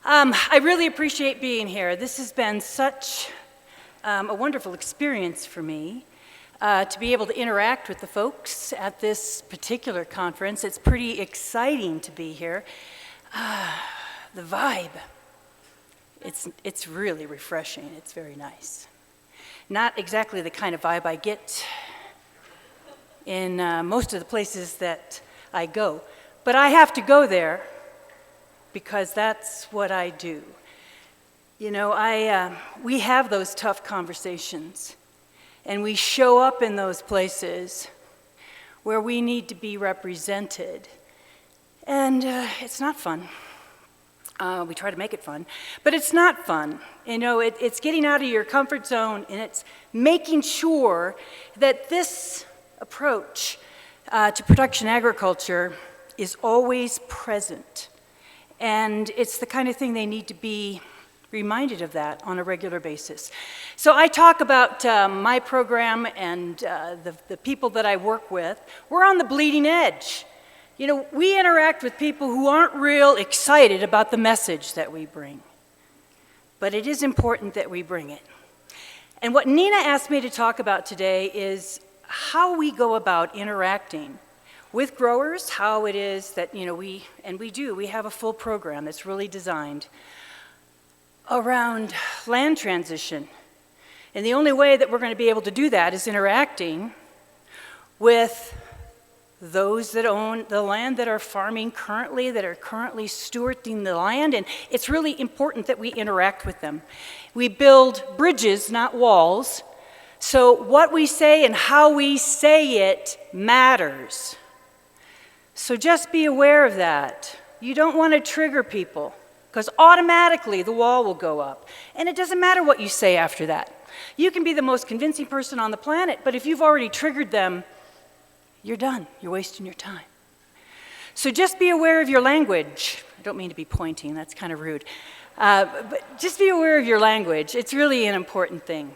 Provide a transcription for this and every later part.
I really appreciate being here. This has been such a wonderful experience for me to be able to interact with the folks at this particular conference. It's pretty exciting to be here. The vibe, it's really refreshing. It's very nice. Not exactly the kind of vibe I get in most of the places that I go, but I have to go there because that's what I do. You know, we have those tough conversations, and we show up in those places where we need to be represented, and it's not fun. We try to make it fun, but it's not fun. You know, it's getting out of your comfort zone, and it's making sure that this approach to production agriculture is always present. And it's the kind of thing they need to be reminded of that on a regular basis. So I talk about my program and the people that I work with. We're on the bleeding edge. You know, we interact with people who aren't real excited about the message that we bring. But it is important that we bring it. And what Nina asked me to talk about today is how we go about interacting with growers, how it is that, you know, we have a full program that's really designed around land transition. And the only way that we're going to be able to do that is interacting with those that own the land, that are farming currently, that are currently stewarding the land, and it's really important that we interact with them. We build bridges, not walls, so what we say and how we say it matters. So just be aware of that. You don't want to trigger people, because automatically the wall will go up. And it doesn't matter what you say after that. You can be the most convincing person on the planet, but if you've already triggered them, you're done. You're wasting your time. So just be aware of your language. I don't mean to be pointing, that's kind of rude. But just be aware of your language. It's really an important thing.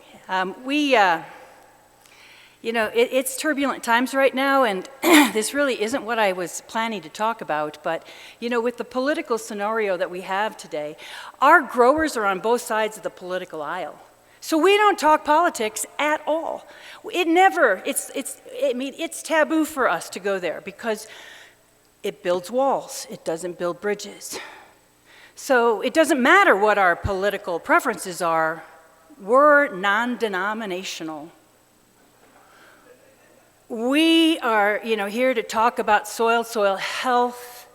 You know, it's turbulent times right now, and this really isn't what I was planning to talk about, but, you know, with the political scenario that we have today, our growers are on both sides of the political aisle. So we don't talk politics at all. It's taboo for us to go there because it builds walls, it doesn't build bridges. So it doesn't matter what our political preferences are, we're non-denominational. We are, you know, here to talk about soil health,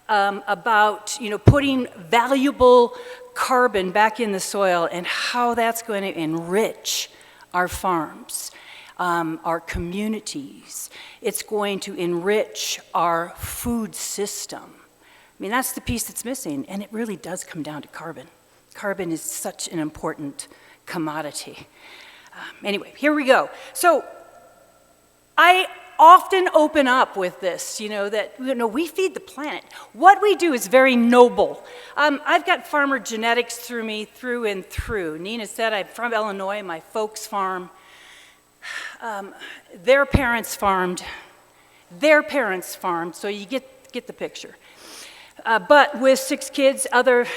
about, you know, putting valuable carbon back in the soil and how that's going to enrich our farms, our communities. It's going to enrich our food system. I mean, that's the piece that's missing, and it really does come down to carbon. Carbon is such an important commodity. Anyway, here we go. So I often open up with this, you know, that, you know, we feed the planet. What we do is very noble. I've got farmer genetics through me, through and through. Nina said I'm from Illinois, my folks farm. Their parents farmed, so you get the picture. But with 6 kids,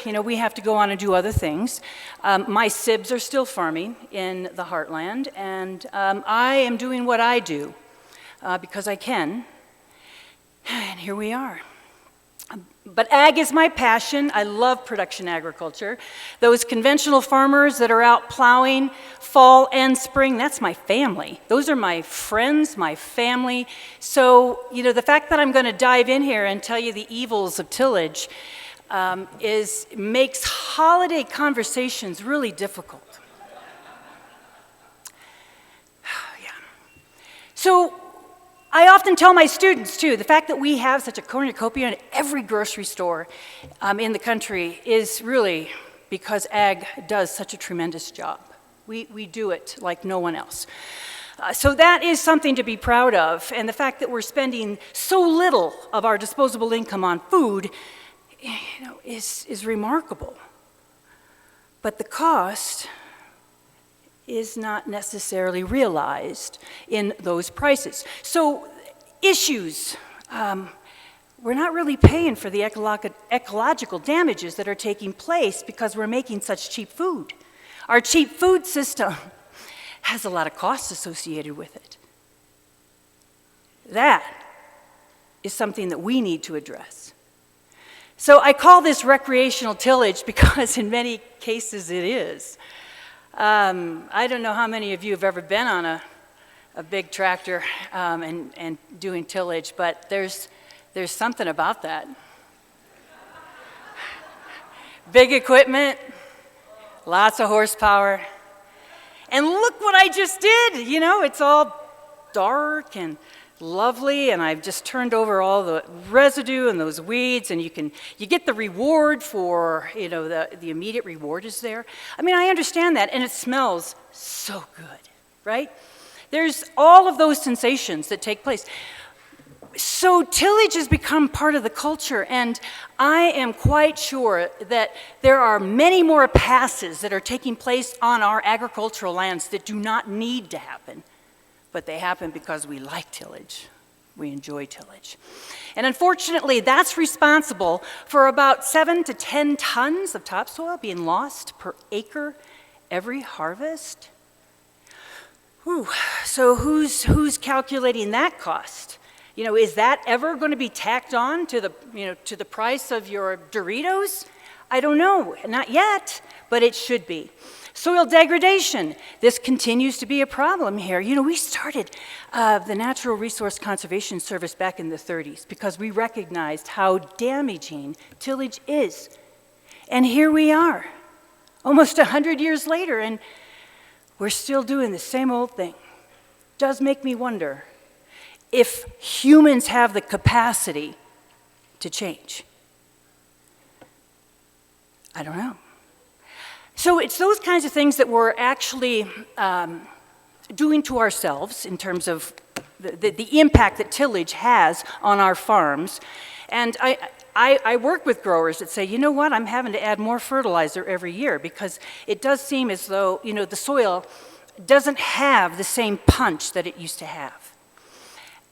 you know, we have to go on and do other things. My sibs are still farming in the heartland, and I am doing what I do. Because I can, and here we are. But ag is my passion. I love production agriculture. Those conventional farmers that are out plowing fall and spring, that's my family. Those are my friends, my family. So, you know, the fact that I'm going to dive in here and tell you the evils of tillage makes holiday conversations really difficult. Yeah. So, I often tell my students, too, the fact that we have such a cornucopia in every grocery store in the country is really because ag does such a tremendous job. We do it like no one else. So that is something to be proud of, and the fact that we're spending so little of our disposable income on food, you know, is remarkable. But the cost is not necessarily realized in those prices. So issues we're not really paying for the ecological damages that are taking place because we're making such cheap food. Our cheap food system has a lot of costs associated with it. That is something that we need to address. So I call this recreational tillage because in many cases it is. I don't know how many of you have ever been on a big tractor and doing tillage, but there's something about that. Big equipment, lots of horsepower. And look what I just did. You know, it's all dark and lovely, and I've just turned over all the residue and those weeds, and you get the reward for, you know, the immediate reward is there. I mean, I understand that, and it smells so good, right? There's all of those sensations that take place. So tillage has become part of the culture, and I am quite sure that there are many more passes that are taking place on our agricultural lands that do not need to happen, but they happen because we like tillage. We enjoy tillage. And unfortunately, that's responsible for about 7 to 10 tons of topsoil being lost per acre every harvest. Whew. So who's calculating that cost? You know, is that ever going to be tacked on to the price of your Doritos? I don't know, not yet, but it should be. Soil degradation. This continues to be a problem here. You know, we started the Natural Resource Conservation Service back in the 30s because we recognized how damaging tillage is. And here we are, almost 100 years later, and we're still doing the same old thing. Does make me wonder if humans have the capacity to change. I don't know. So it's those kinds of things that we're actually doing to ourselves in terms of the impact that tillage has on our farms. And I work with growers that say, you know what, I'm having to add more fertilizer every year because it does seem as though, you know, the soil doesn't have the same punch that it used to have.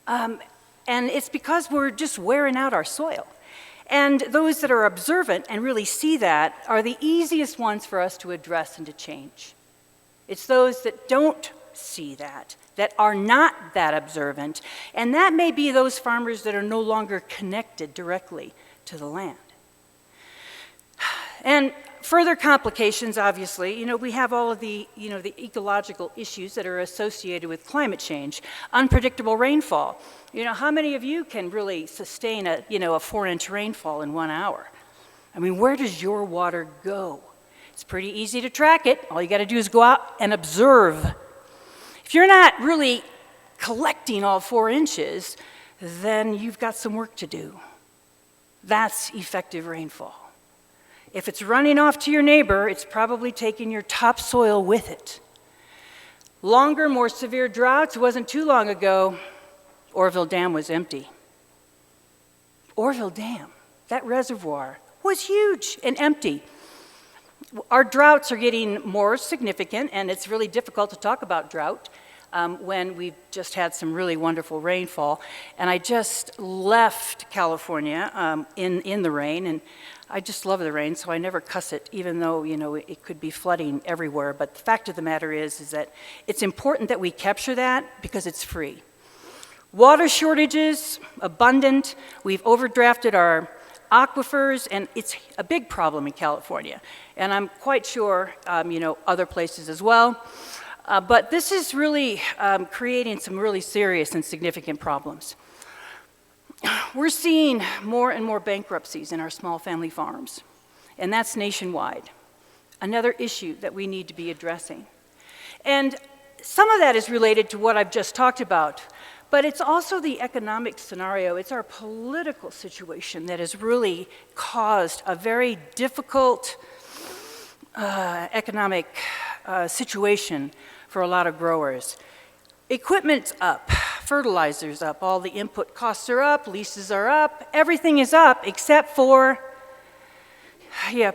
And it's because we're just wearing out our soil. And those that are observant and really see that are the easiest ones for us to address and to change. It's those that don't see that are not that observant, and that may be those farmers that are no longer connected directly to the land. And further complications, obviously, you know, we have all of the, you know, the ecological issues that are associated with climate change, unpredictable rainfall. You know, how many of you can really sustain a 4-inch rainfall in 1 hour? I mean, where does your water go? It's pretty easy to track it. All you got to do is go out and observe. If you're not really collecting all 4 inches, then you've got some work to do. That's effective rainfall. If it's running off to your neighbor, it's probably taking your topsoil with it. Longer, more severe droughts. It wasn't too long ago, Oroville Dam was empty. Oroville Dam, that reservoir, was huge and empty. Our droughts are getting more significant, and it's really difficult to talk about drought when we've just had some really wonderful rainfall. And I just left California in the rain, and I just love the rain, so I never cuss it, even though, you know, it could be flooding everywhere. But the fact of the matter is that it's important that we capture that because it's free. Water shortages, abundant. We've overdrafted our aquifers, and it's a big problem in California. And I'm quite sure, other places as well. But this is really creating some really serious and significant problems. We're seeing more and more bankruptcies in our small family farms, and that's nationwide. Another issue that we need to be addressing. And some of that is related to what I've just talked about, but it's also the economic scenario. It's our political situation that has really caused a very difficult economic situation for a lot of growers. Equipment's up, fertilizer's up, all the input costs are up, leases are up, everything is up except for,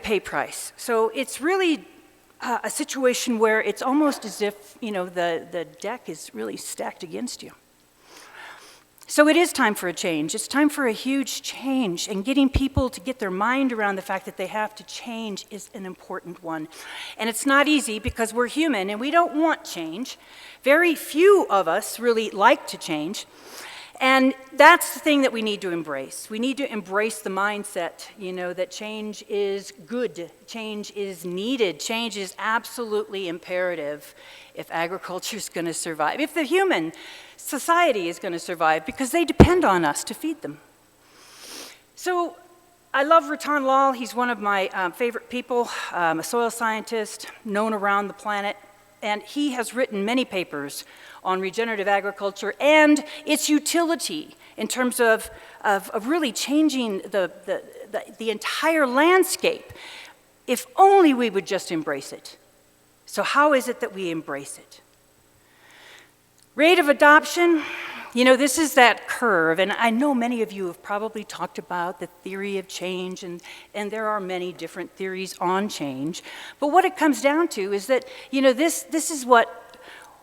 pay price. So it's really a situation where it's almost as if, the deck is really stacked against you. So it is time for a change. It's time for a huge change, and getting people to get their mind around the fact that they have to change is an important one. And it's not easy because we're human and we don't want change. Very few of us really like to change. And that's the thing that we need to embrace. We need to embrace the mindset, that change is good, change is needed, change is absolutely imperative if agriculture is going to survive, if the human society is going to survive, because they depend on us to feed them. So I love Ratan Lal. He's one of my favorite people, a soil scientist known around the planet, and he has written many papers on regenerative agriculture and its utility in terms of really changing the entire landscape, if only we would just embrace it. So how is it that we embrace it? Rate of adoption, this is that curve, and I know many of you have probably talked about the theory of change, and there are many different theories on change, but what it comes down to is that, this is what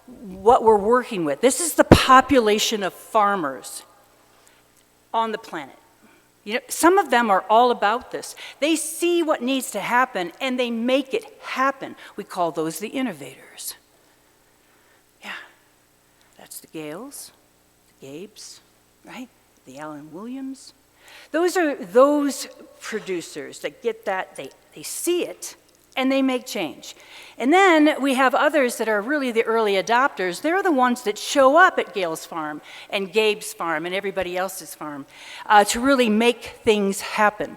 we're working with. This is the population of farmers on the planet. Some of them are all about this. They see what needs to happen, and they make it happen. We call those the innovators. Yeah, that's the Gales, the Gabes, right? The Alan Williams. Those are those producers that get that, they see it, and they make change. And then we have others that are really the early adopters. They're the ones that show up at Gale's farm and Gabe's farm and everybody else's farm to really make things happen.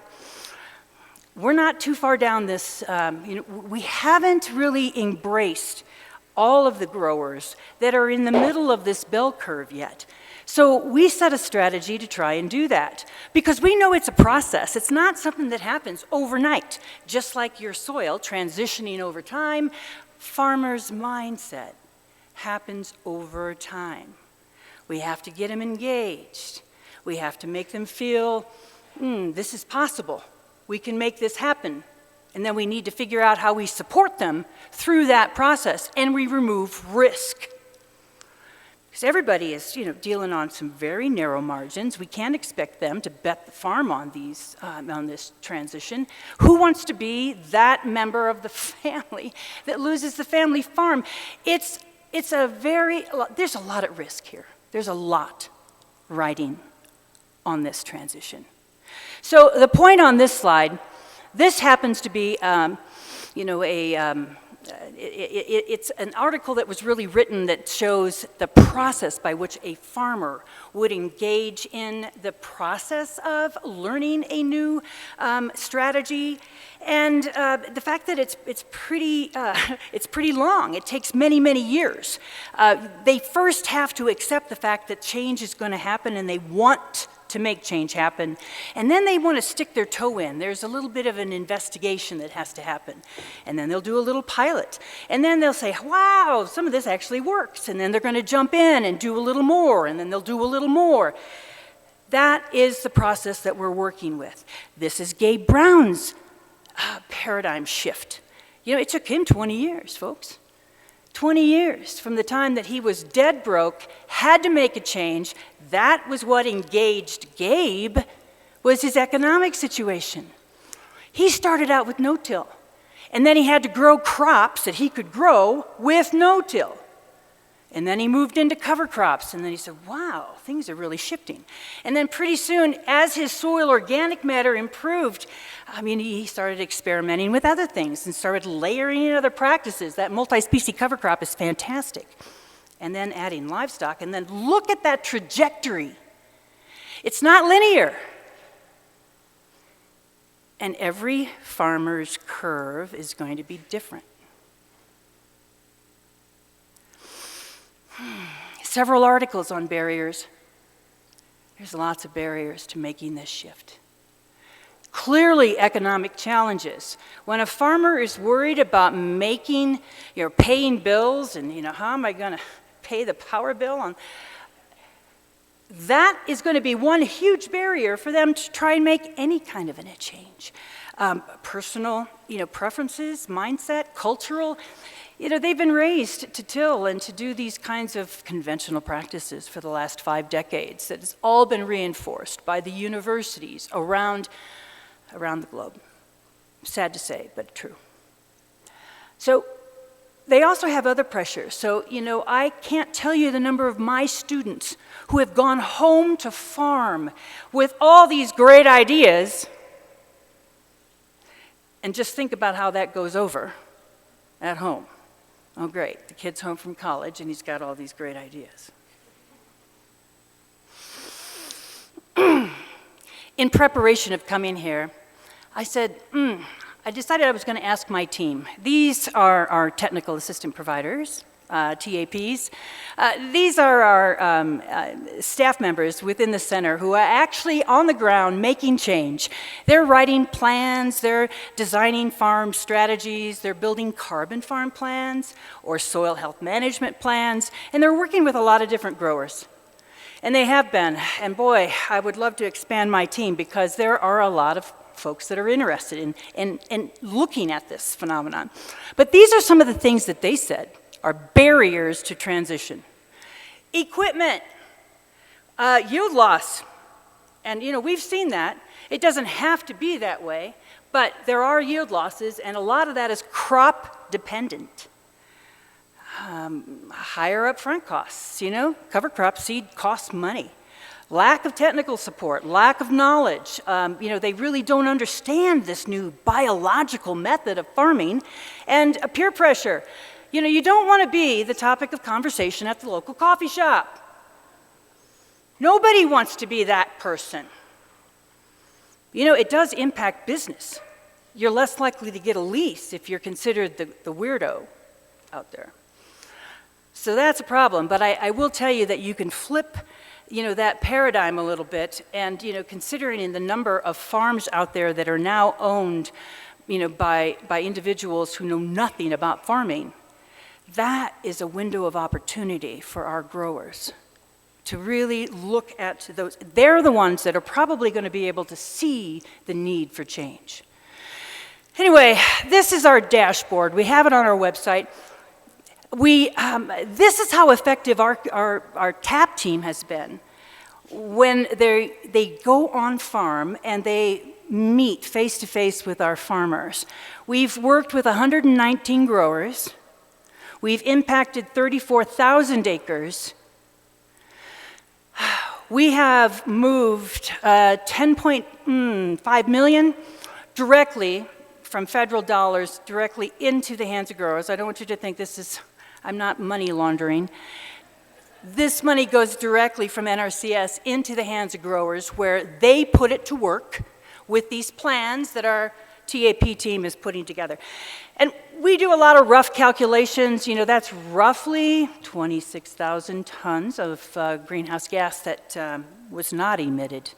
We're not too far down this, we haven't really embraced all of the growers that are in the middle of this bell curve yet. So we set a strategy to try and do that because we know it's a process. It's not something that happens overnight. Just like your soil transitioning over time, farmers' mindset happens over time. We have to get them engaged. We have to make them feel, this is possible. We can make this happen. And then we need to figure out how we support them through that process, and we remove risk. Because everybody is, dealing on some very narrow margins. We can't expect them to bet the farm on this transition. Who wants to be that member of the family that loses the family farm? There's a lot at risk here. There's a lot riding on this transition. So the point on this slide, this happens to be, it's an article that was really written that shows the process by which a farmer would engage in the process of learning a new strategy, and the fact that it's pretty long. It takes many, many years. They first have to accept the fact that change is going to happen, and they want to make change happen, and then they want to stick their toe in. There's a little bit of an investigation that has to happen, and then they'll do a little pilot, and then they'll say, wow, some of this actually works, and then they're going to jump in and do a little more, and then they'll do a little more. That is the process that we're working with. This is Gabe Brown's paradigm shift. It took him 20 years, folks. 20 years from the time that he was dead broke, had to make a change. That was what engaged Gabe, was his economic situation. He started out with no-till, and then he had to grow crops that he could grow with no-till. And then he moved into cover crops, and then he said, wow, things are really shifting. And then pretty soon, as his soil organic matter improved, he started experimenting with other things and started layering in other practices. That multi-species cover crop is fantastic. And then adding livestock, and then look at that trajectory. It's not linear. And every farmer's curve is going to be different. Several articles on barriers. There's lots of barriers to making this shift. Clearly economic challenges. When a farmer is worried about paying bills and, how am I going to pay the power bill on, that is going to be one huge barrier for them to try and make any kind of a change. Personal, preferences, mindset, cultural. They've been raised to till and to do these kinds of conventional practices for the last 5 decades. That has all been reinforced by the universities around the globe. Sad to say, but true. So they also have other pressures. So, I can't tell you the number of my students who have gone home to farm with all these great ideas, and just think about how that goes over at home. Oh, great, the kid's home from college and he's got all these great ideas. In preparation of coming here, I said, I decided I was going to ask my team. These are our technical assistant providers, TAPs. These are our staff members within the center who are actually on the ground making change. They're writing plans, they're designing farm strategies, they're building carbon farm plans or soil health management plans, and they're working with a lot of different growers. And they have been, and boy, I would love to expand my team because there are a lot of folks that are interested in looking at this phenomenon. But these are some of the things that they said are barriers to transition. Equipment, yield loss, and we've seen that. It doesn't have to be that way, but there are yield losses, and a lot of that is crop dependent. Higher upfront costs, cover crop seed costs money. Lack of technical support, lack of knowledge. They really don't understand this new biological method of farming. And peer pressure. You don't want to be the topic of conversation at the local coffee shop. Nobody wants to be that person. It does impact business. You're less likely to get a lease if you're considered the weirdo out there. So that's a problem, but I will tell you that you can flip that paradigm a little bit, and considering the number of farms out there that are now owned by individuals who know nothing about farming, that is a window of opportunity for our growers to really look at those. They're the ones that are probably going to be able to see the need for change. Anyway, this is our dashboard. We have it on our website. This is how effective our TAP team has been when they go on farm and they meet face-to-face with our farmers. We've worked with 119 growers. We've impacted 34,000 acres. We have moved 10.5 million directly from federal dollars directly into the hands of growers. I don't want you to think I'm not money laundering. This money goes directly from NRCS into the hands of growers where they put it to work with these plans that our TAP team is putting together. And we do a lot of rough calculations. That's roughly 26,000 tons of greenhouse gas that was not emitted.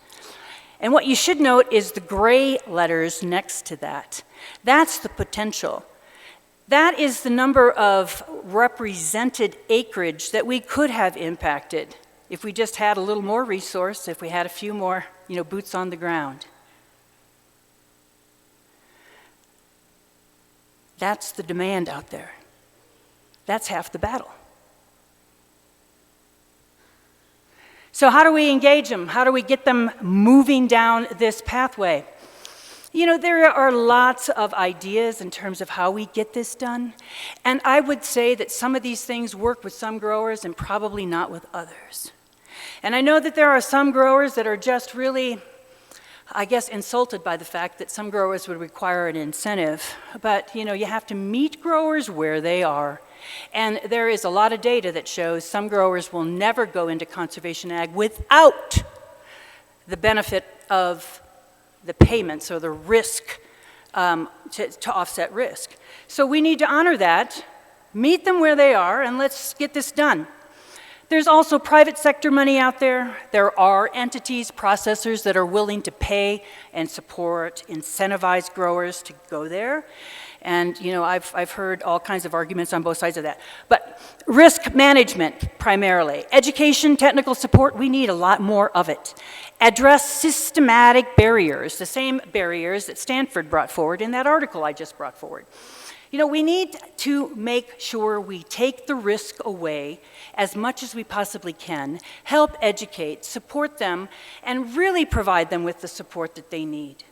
And what you should note is the gray letters next to that. That's the potential. That is the number of represented acreage that we could have impacted if we just had a little more resource, if we had a few more, boots on the ground. That's the demand out there. That's half the battle. So how do we engage them? How do we get them moving down this pathway? There are lots of ideas in terms of how we get this done. And I would say that some of these things work with some growers and probably not with others. And I know that there are some growers that are just really, insulted by the fact that some growers would require an incentive. But, you have to meet growers where they are. And there is a lot of data that shows some growers will never go into conservation ag without the benefit of the payments or the risk to offset risk. So we need to honor that, meet them where they are, and let's get this done. There's also private sector money out there. There are entities, processors that are willing to pay and support, incentivize growers to go there. And I've heard all kinds of arguments on both sides of that. But risk management, primarily. Education, technical support, we need a lot more of it. Address systematic barriers, the same barriers that Stanford brought forward in that article I just brought forward. You know, we need to make sure we take the risk away as much as we possibly can, help educate, support them, and really provide them with the support that they need.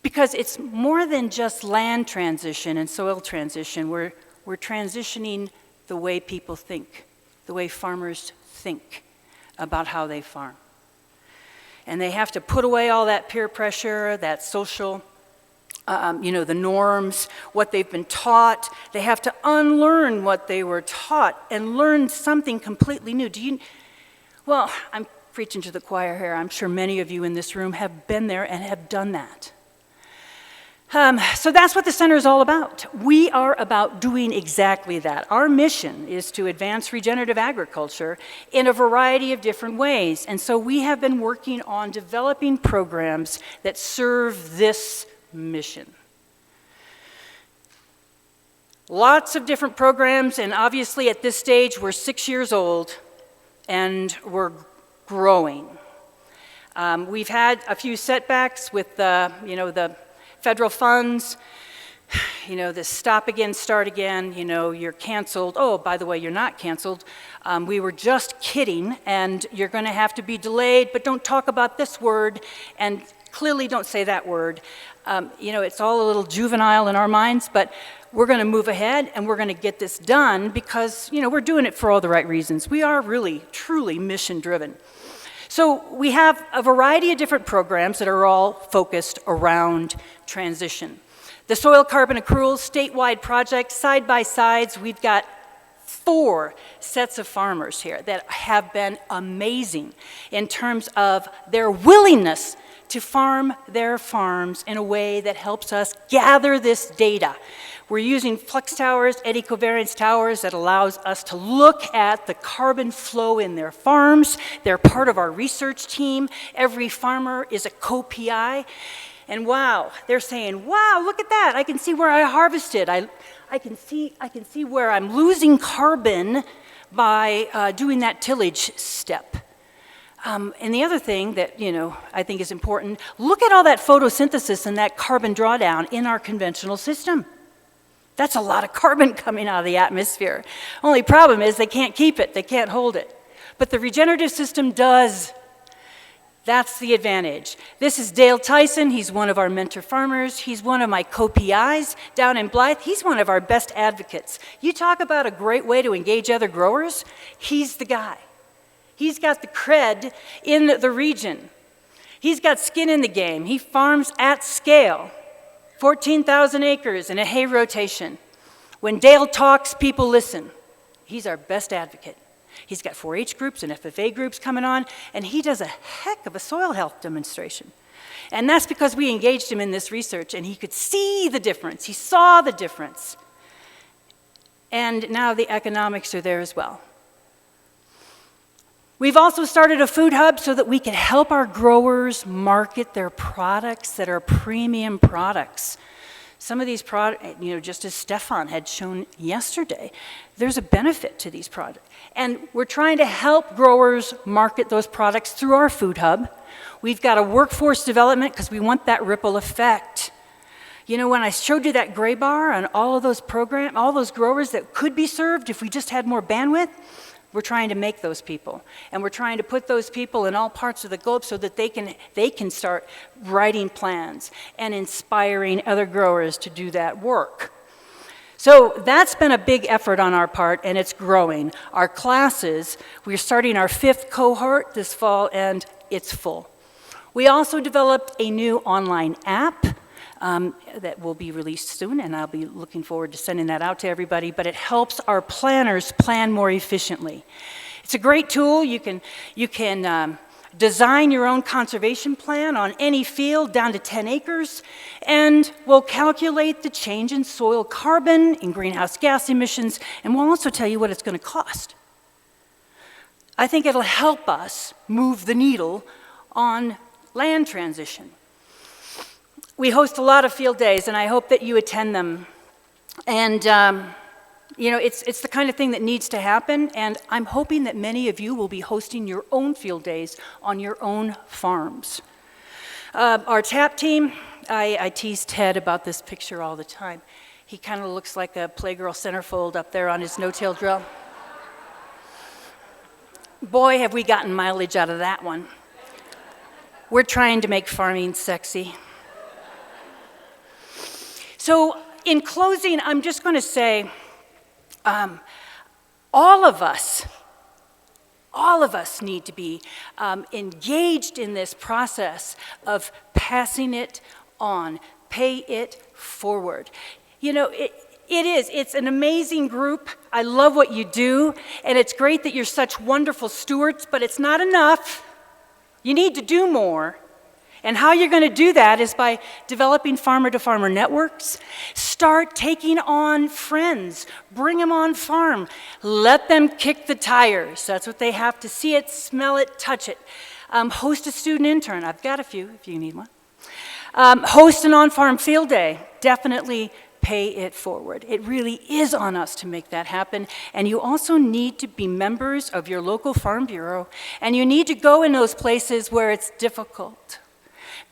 Because it's more than just land transition and soil transition. We're transitioning the way people think, the way farmers think about how they farm. And they have to put away all that peer pressure, that social, the norms, what they've been taught. They have to unlearn what they were taught and learn something completely new. Well, I'm preaching to the choir here. I'm sure many of you in this room have been there and have done that. So that's what the center is all about. We are about doing exactly that. Our mission is to advance regenerative agriculture in a variety of different ways. And so we have been working on developing programs that serve this mission. Lots of different programs, and obviously at this stage we're 6 years old and we're growing. We've had a few setbacks with the federal funds, this stop again, start again, you're canceled. Oh, by the way, you're not canceled. We were just kidding, and you're going to have to be delayed, but don't talk about this word, and clearly don't say that word. It's all a little juvenile in our minds, but we're going to move ahead, and we're going to get this done because, we're doing it for all the right reasons. We are really, truly mission-driven. So we have a variety of different programs that are all focused around transition. The soil carbon accruals statewide project, side by sides, we've got 4 sets of farmers here that have been amazing in terms of their willingness to farm their farms in a way that helps us gather this data. We're using flux towers, eddy covariance towers that allows us to look at the carbon flow in their farms. They're part of our research team. Every farmer is a co-PI. And wow, they're saying, wow, look at that. I can see where I harvested. I can see where I'm losing carbon by doing that tillage step. And the other thing that, I think is important, look at all that photosynthesis and that carbon drawdown in our conventional system. That's a lot of carbon coming out of the atmosphere. Only problem is they can't keep it, they can't hold it. But the regenerative system does. That's the advantage. This is Dale Tyson. He's one of our mentor farmers. He's one of my co-PIs down in Blythe. He's one of our best advocates. You talk about a great way to engage other growers, he's the guy. He's got the cred in the region. He's got skin in the game. He farms at scale, 14,000 acres in a hay rotation. When Dale talks, people listen. He's our best advocate. He's got 4-H groups and FFA groups coming on, and he does a heck of a soil health demonstration. And that's because we engaged him in this research, and he could see the difference. He saw the difference. And now the economics are there as well. We've also started a food hub so that we can help our growers market their products that are premium products. Some of these products, just as Stefan had shown yesterday, there's a benefit to these products. And we're trying to help growers market those products through our food hub. We've got a workforce development because we want that ripple effect. When I showed you that gray bar on all of those programs, all those growers that could be served if we just had more bandwidth, we're trying to make those people, and we're trying to put those people in all parts of the globe so that they can start writing plans and inspiring other growers to do that work. So that's been a big effort on our part, and it's growing. Our classes, we're starting our 5th cohort this fall, and it's full. We also developed a new online app that will be released soon, and I'll be looking forward to sending that out to everybody, but it helps our planners plan more efficiently. It's a great tool. You can design your own conservation plan on any field down to 10 acres, and we'll calculate the change in soil carbon, in greenhouse gas emissions, and we'll also tell you what it's going to cost. I think it'll help us move the needle on land transition. We host a lot of field days, and I hope that you attend them. And, it's the kind of thing that needs to happen, and I'm hoping that many of you will be hosting your own field days on your own farms. Our TAP team, I tease Ted about this picture all the time. He kind of looks like a Playgirl centerfold up there on his no-till drill. Boy, have we gotten mileage out of that one. We're trying to make farming sexy. So in closing, I'm just going to say, all of us need to be engaged in this process of passing it on, pay it forward. You know, it's an amazing group. I love what you do, and it's great that you're such wonderful stewards, but it's not enough. You need to do more. And how you're going to do that is by developing farmer-to-farmer networks. Start taking on friends. Bring them on farm. Let them kick the tires. That's what they have to see it, smell it, touch it. Host a student intern. I've got a few if you need one. Host an on-farm field day. Definitely pay it forward. It really is on us to make that happen. And you also need to be members of your local farm bureau. And you need to go in those places where it's difficult.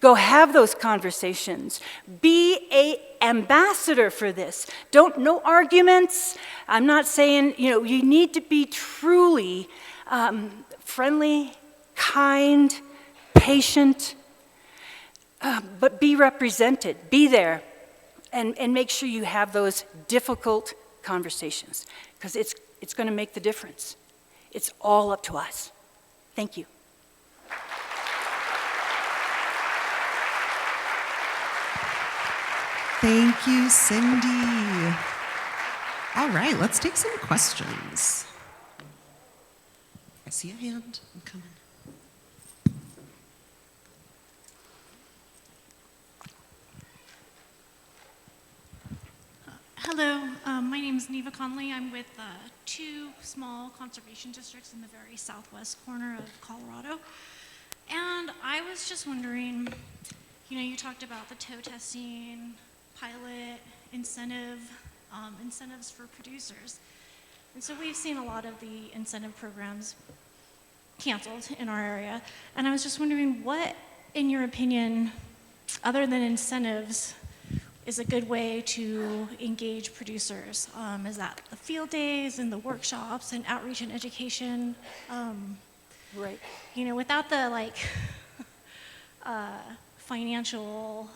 Go have those conversations. Be an ambassador for this. No arguments. I'm not saying, you need to be truly friendly, kind, patient, but be represented. Be there and make sure you have those difficult conversations because it's going to make the difference. It's all up to us. Thank you. Thank you, Cindy. All right, let's take some questions. I see a hand. I'm coming. Hello, my name is Neva Conley. I'm with two small conservation districts in the very southwest corner of Colorado. And I was just wondering, you talked about the toe testing, pilot, incentives for producers. And so we've seen a lot of the incentive programs canceled in our area. And I was just wondering what, in your opinion, other than incentives, is a good way to engage producers? Is that the field days and the workshops and outreach and education? Right. Without the financial,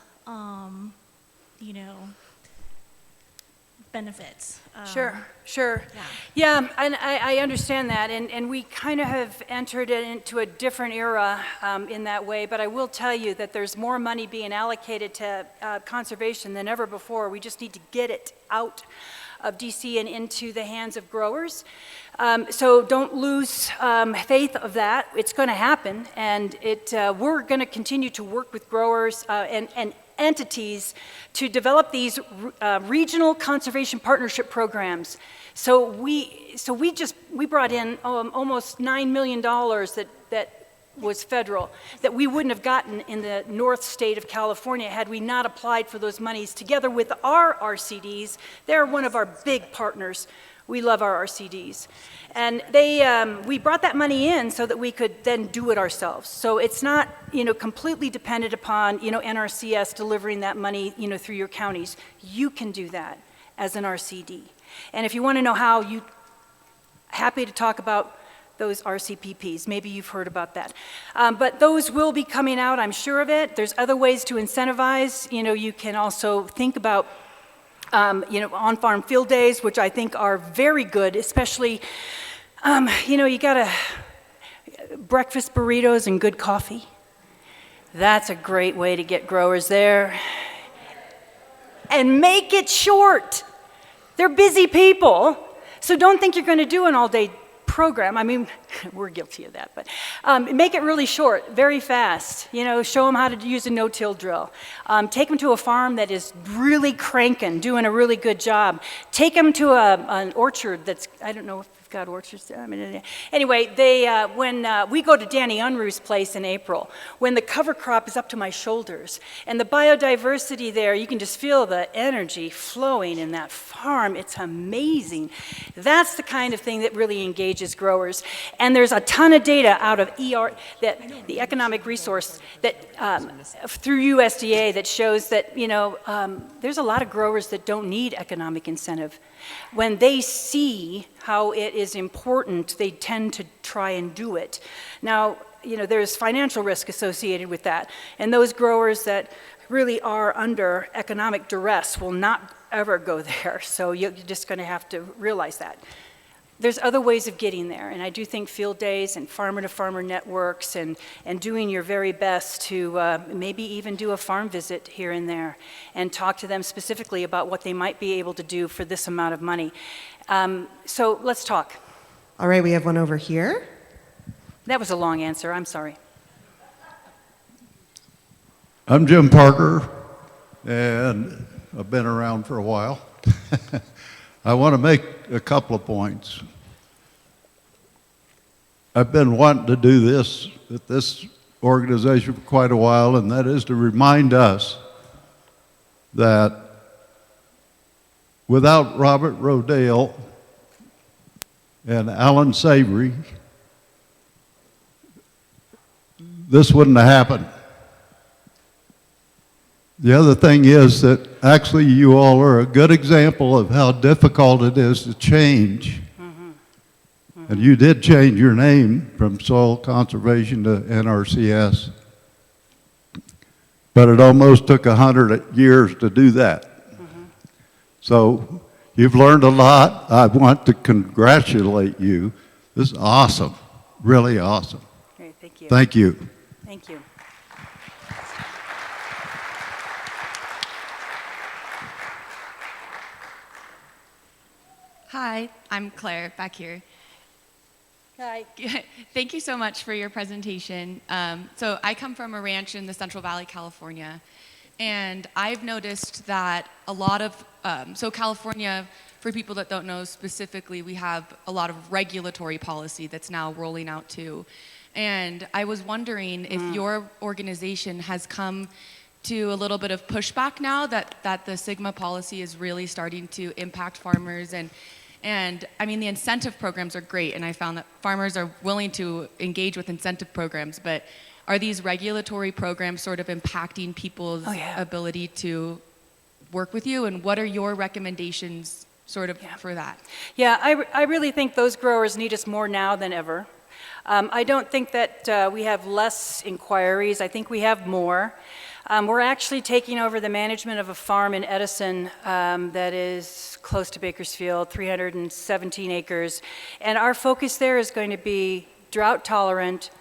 benefits. Sure. Yeah, and I understand that, and we kind of have entered into a different era in that way, but I will tell you that there's more money being allocated to conservation than ever before. We just need to get it out of DC and into the hands of growers. So don't lose faith of that. It's going to happen, and we're going to continue to work with growers and entities to develop these regional conservation partnership programs. So we brought in almost $9 million that was federal, that we wouldn't have gotten in the North State of California had we not applied for those monies together with our RCDs. They're one of our big partners. We love our RCDs. And we brought that money in so that we could then do it ourselves. So it's not, completely dependent upon, NRCS delivering that money, through your counties. You can do that as an RCD. And if you want to know how, happy to talk about those RCPPs. Maybe you've heard about that. But those will be coming out, I'm sure of it. There's other ways to incentivize. You can also think about on-farm field days, which I think are very good, especially, you got breakfast burritos and good coffee. That's a great way to get growers there. And make it short. They're busy people, so don't think you're going to do an all-day program. I mean, we're guilty of that, but make it really short, very fast. Show them how to use a no-till drill. Take them to a farm that is really cranking, doing a really good job. Take them to an orchard that's, I don't know if got orchards there. I mean, anyway, when we go to Danny Unruh's place in April, when the cover crop is up to my shoulders, and the biodiversity there, you can just feel the energy flowing in that farm. It's amazing. That's the kind of thing that really engages growers. And there's a ton of data out of that the economic resource that through USDA that shows that there's a lot of growers that don't need economic incentive. When they see how it is important, they tend to try and do it. Now, there's financial risk associated with that, and those growers that really are under economic duress will not ever go there, so you're just going to have to realize that. There's other ways of getting there, and I do think field days and farmer-to-farmer networks and doing your very best to maybe even do a farm visit here and there and talk to them specifically about what they might be able to do for this amount of money. So let's talk. All right, we have one over here. That was a long answer, I'm sorry. I'm Jim Parker, and I've been around for a while. I want to make a couple of points. I've been wanting to do this at this organization for quite a while, and that is to remind us that without Robert Rodale and Alan Savory, this wouldn't have happened. The other thing is that actually you all are a good example of how difficult it is to change. And you did change your name from Soil Conservation to NRCS. But it almost took 100 years to do that. So you've learned a lot. I want to congratulate you. This is awesome, really awesome. Great, thank you. Thank you. Thank you. Hi, I'm Claire back here. Hi. Thank you so much for your presentation. So I come from a ranch in the Central Valley, California, and I've noticed that a lot of, so California, for people that don't know specifically, we have a lot of regulatory policy that's now rolling out too. And I was wondering if your organization has come to a little bit of pushback now that the Sigma policy is really starting to impact farmers. And I mean, the incentive programs are great, and I found that farmers are willing to engage with incentive programs, but are these regulatory programs sort of impacting people's ability to work with you? And what are your recommendations sort of for that? Yeah, I really think those growers need us more now than ever. I don't think that we have less inquiries. I think we have more. We're actually taking over the management of a farm in Edison that is close to Bakersfield, 317 acres. And our focus there is going to be drought tolerant,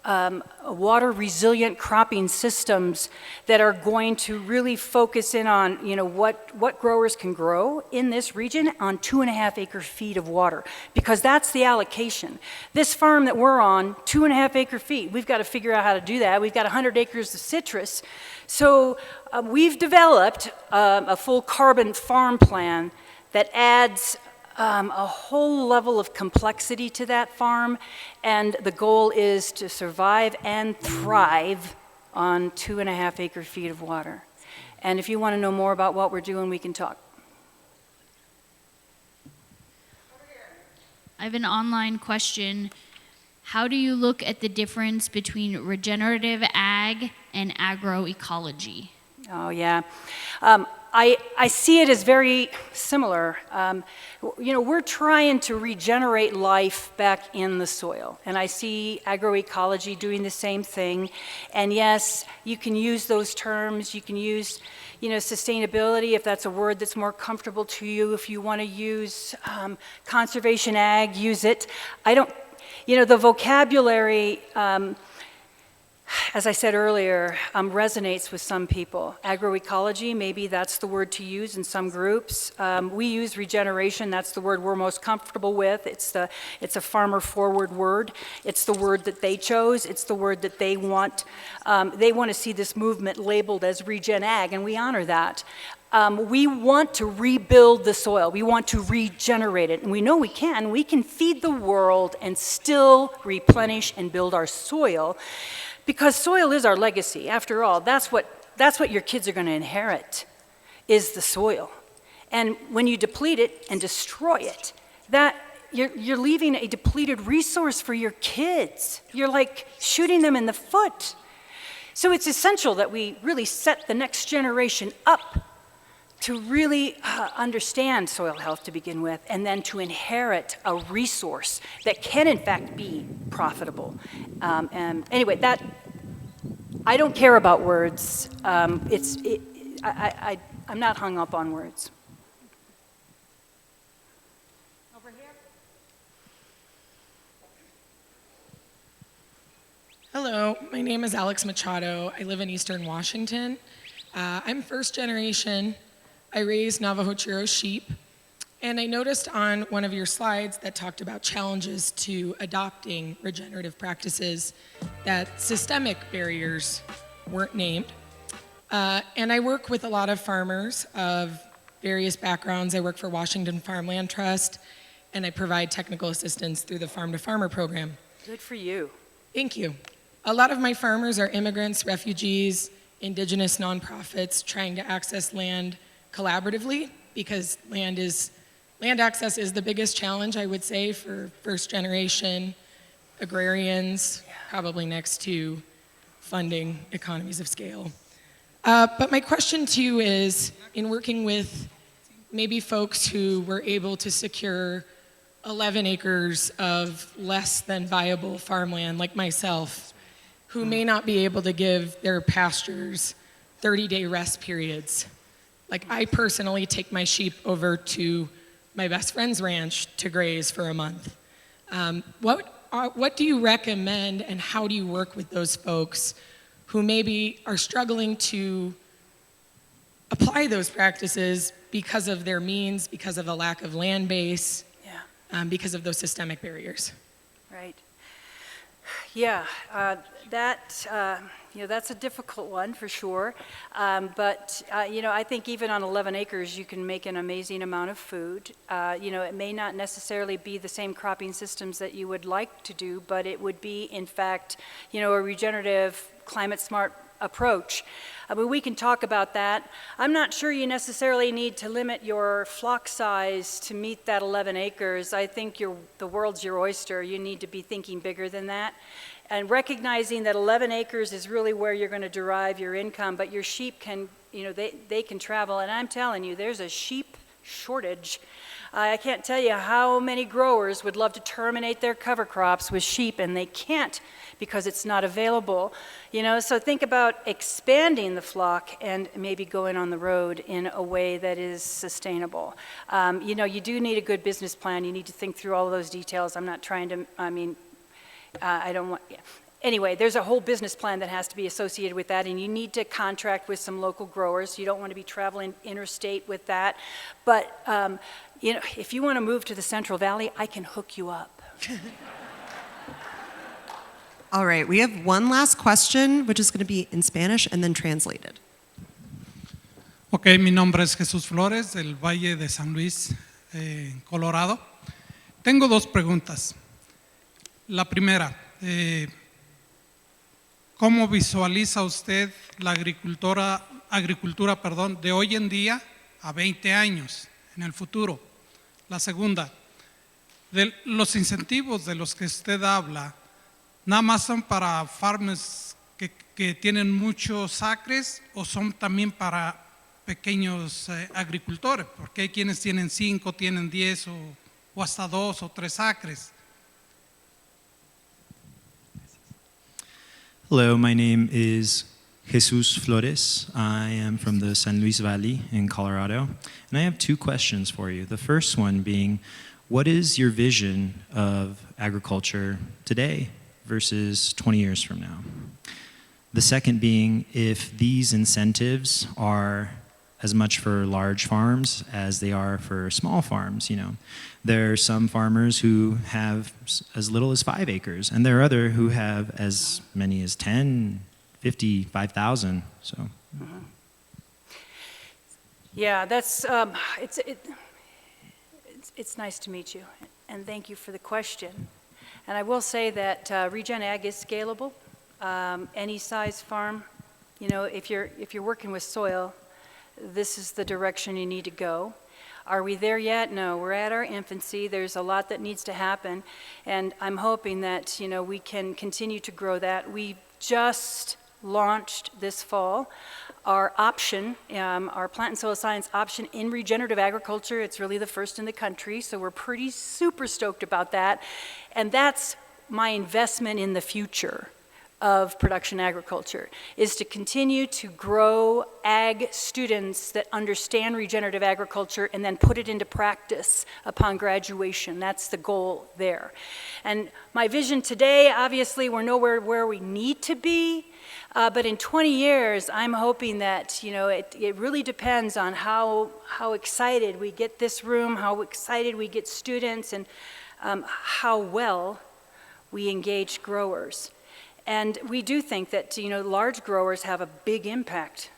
water resilient cropping systems that are going to really focus in on what growers can grow in this region on 2.5 acre feet of water, because that's the allocation. This farm that we're on, 2.5 acre feet, we've got to figure out how to do that. We've got 100 acres of citrus. So we've developed a full carbon farm plan that adds a whole level of complexity to that farm, and the goal is to survive and thrive on 2.5 acre feet of water. And if you want to know more about what we're doing, we can talk. I have an online question. How do you look at the difference between regenerative ag and agroecology? Oh, yeah. I see it as very similar. We're trying to regenerate life back in the soil, and I see agroecology doing the same thing. And yes, you can use those terms. You can use, sustainability if that's a word that's more comfortable to you. If you want to use conservation ag, use it. I don't, the vocabulary. as I said earlier, resonates with some people. Agroecology, maybe that's the word to use in some groups. We use regeneration, that's the word we're most comfortable with. It's a farmer-forward word. It's the word that they chose. It's the word that they want. They want to see this movement labeled as regen ag, and we honor that. We want to rebuild the soil. We want to regenerate it, and we know we can. We can feed the world and still replenish and build our soil, because soil is our legacy. After all, that's what your kids are going to inherit, is the soil. And when you deplete it and destroy it, you're leaving a depleted resource for your kids. You're like shooting them in the foot. So it's essential that we really set the next generation up to really understand soil health to begin with, and then to inherit a resource that can in fact be profitable. And anyway, I don't care about words. I'm not hung up on words. Over here. Hello, my name is Alex Machado. I live in Eastern Washington. I'm first generation. I raised Navajo Chiro sheep, and I noticed on one of your slides that talked about challenges to adopting regenerative practices that systemic barriers weren't named. And I work with a lot of farmers of various backgrounds. I work for Washington Farmland Trust, and I provide technical assistance through the Farm to Farmer program. Good for you. Thank you. A lot of my farmers are immigrants, refugees, indigenous nonprofits trying to access land collaboratively, because land access is the biggest challenge, I would say, for first generation agrarians, probably next to funding economies of scale. But my question to you is, in working with maybe folks who were able to secure 11 acres of less than viable farmland like myself, who may not be able to give their pastures 30-day rest periods. Like, I personally take my sheep over to my best friend's ranch to graze for a month. What do you recommend, and how do you work with those folks who maybe are struggling to apply those practices because of their means, because of a lack of land base, because of those systemic barriers? Right. Yeah, that's a difficult one for sure. But I think even on 11 acres, you can make an amazing amount of food. It may not necessarily be the same cropping systems that you would like to do, but it would be, in fact, a regenerative, climate-smart approach. We can talk about that. I'm not sure you necessarily need to limit your flock size to meet that 11 acres. I think the world's your oyster. You need to be thinking bigger than that. And recognizing that 11 acres is really where you're going to derive your income, but your sheep can, they can travel. And I'm telling you, there's a sheep shortage. I can't tell you how many growers would love to terminate their cover crops with sheep, and they can't because it's not available. So think about expanding the flock and maybe going on the road in a way that is sustainable. You do need a good business plan. You need to think through all of those details. I'm not trying to, I don't want, anyway, there's a whole business plan that has to be associated with that, and you need to contract with some local growers. You don't want to be traveling interstate with that. But, if you want to move to the Central Valley, I can hook you up. All right, we have one last question, which is going to be in Spanish and then translated. Ok, mi nombre es Jesús Flores, del Valle de San Luis, Colorado. Tengo dos preguntas. La primera, ¿cómo visualiza usted la agricultura de hoy en día a 20 años en el futuro? La segunda, de los incentivos de los que usted habla, ¿nada más son para farmers que tienen muchos acres o son también para pequeños agricultores? Porque hay quienes tienen 5, tienen 10 o hasta 2 o 3 acres. Hello, my name is Jesus Flores. I am from the San Luis Valley in Colorado, and I have two questions for you. The first one being, what is your vision of agriculture today versus 20 years from now? The second being, if these incentives are as much for large farms as they are for small farms, there are some farmers who have as little as 5 acres, and there are other who have as many as 10, 50, 5,000. So. Yeah, that's, it's nice to meet you, and thank you for the question. And I will say that Regen Ag is scalable. Any size farm, if you're working with soil, this is the direction you need to go. Are we there yet? No, we're at our infancy. There's a lot that needs to happen, and I'm hoping that we can continue to grow that. We just launched this fall our option, our plant and soil science option in regenerative agriculture. It's really the first in the country, so we're pretty super stoked about that. And that's my investment in the future of production agriculture, is to continue to grow ag students that understand regenerative agriculture and then put it into practice upon graduation. That's the goal there. And my vision today, obviously, we're nowhere where we need to be, but in 20 years, I'm hoping that, it really depends on how excited we get this room, how excited we get students, and how well we engage growers. And we do think that, large growers have a big impact.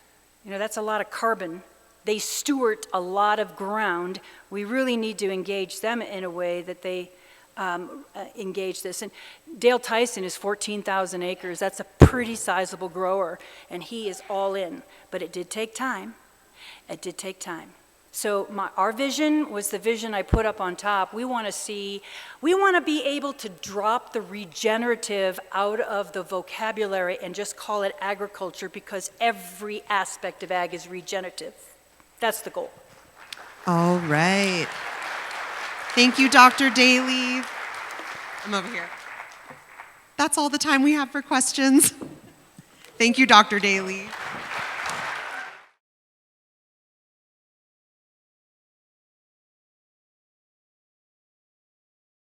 That's a lot of carbon. They steward a lot of ground. We really need to engage them in a way that they engage this. And Dale Tyson is 14,000 acres. That's a pretty sizable grower, and he is all in. But it did take time. It did take time. So our vision was the vision I put up on top. We want to be able to drop the regenerative out of the vocabulary and just call it agriculture, because every aspect of ag is regenerative. That's the goal. All right. Thank you, Dr. Daley. I'm over here. That's all the time we have for questions. Thank you, Dr. Daley.